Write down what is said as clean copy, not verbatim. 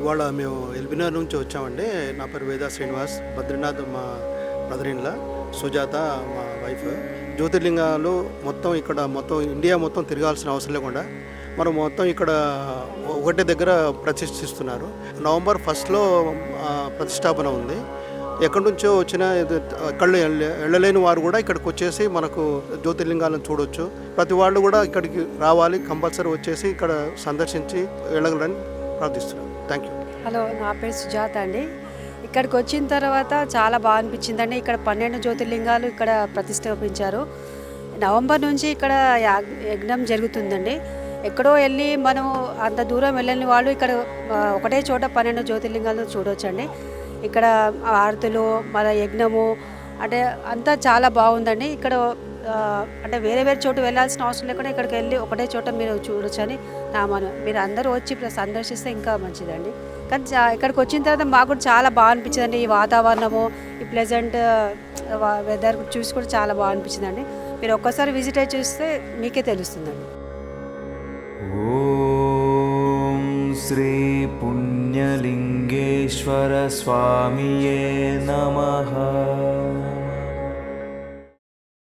ఇవాళ మేము ఎల్బినగర్ నుంచి వచ్చామండి. నా పేరు వేదా శ్రీనివాస్. బద్రీనాథ్ మా బ్రదర్ ఇన్ లా, సుజాత మా వైఫ్. జ్యోతిర్లింగాలు మొత్తం ఇక్కడ మొత్తం ఇండియా మొత్తం తిరగాల్సిన అవసరం లేకుండా మనం మొత్తం ఇక్కడ ఒకటే దగ్గర ప్రతిష్ఠిస్తున్నారు. నవంబర్ 1లో ప్రతిష్టాపన ఉంది. ఎక్కడి నుంచో వచ్చిన ఎక్కడ వెళ్ళలేని వారు కూడా ఇక్కడికి వచ్చేసి మనకు జ్యోతిర్లింగాలను చూడవచ్చు. ప్రతి వాళ్ళు కూడా ఇక్కడికి రావాలి, కంపల్సరీ వచ్చేసి ఇక్కడ సందర్శించి వెళ్ళగలని ప్రార్థిస్తున్నాను. Thank you. హలో, నా పేరు సుజాత అండి. ఇక్కడికి వచ్చిన తర్వాత చాలా బాగా అనిపించిందండి. ఇక్కడ 12 జ్యోతిర్లింగాలు ఇక్కడ ప్రతిష్టాపించారు. నవంబర్ నుంచి ఇక్కడ యజ్ఞం జరుగుతుందండి. ఎక్కడో వెళ్ళి మనం అంత దూరం వెళ్ళని వాళ్ళు ఇక్కడ ఒకటే చోట 12 జ్యోతిర్లింగాలను చూడవచ్చండి. ఇక్కడ ఆరతులు, మన యజ్ఞము అంటే అంతా చాలా బాగుందండి. ఇక్కడ అంటే వేరే వేరే చోటు వెళ్ళాల్సిన అవసరం లేకుండా ఇక్కడికి వెళ్ళి ఒకటే చోట మీరు చూడొచ్చని నా మనం. మీరు అందరూ వచ్చి సందర్శిస్తే ఇంకా మంచిదండి. కానీ ఇక్కడికి వచ్చిన తర్వాత మాకు కూడా చాలా బాగా అనిపించిందండి. ఈ వాతావరణము, ఈ ప్లెజెంట్ వెదర్ చూసి కూడా చాలా బాగా అనిపించిందండి. మీరు ఒక్కసారి విజిట్ అయ్యి చూస్తే మీకే తెలుస్తుందండి. ఓం శ్రీ పుణ్యలింగేశ్వర స్వామియే నమః.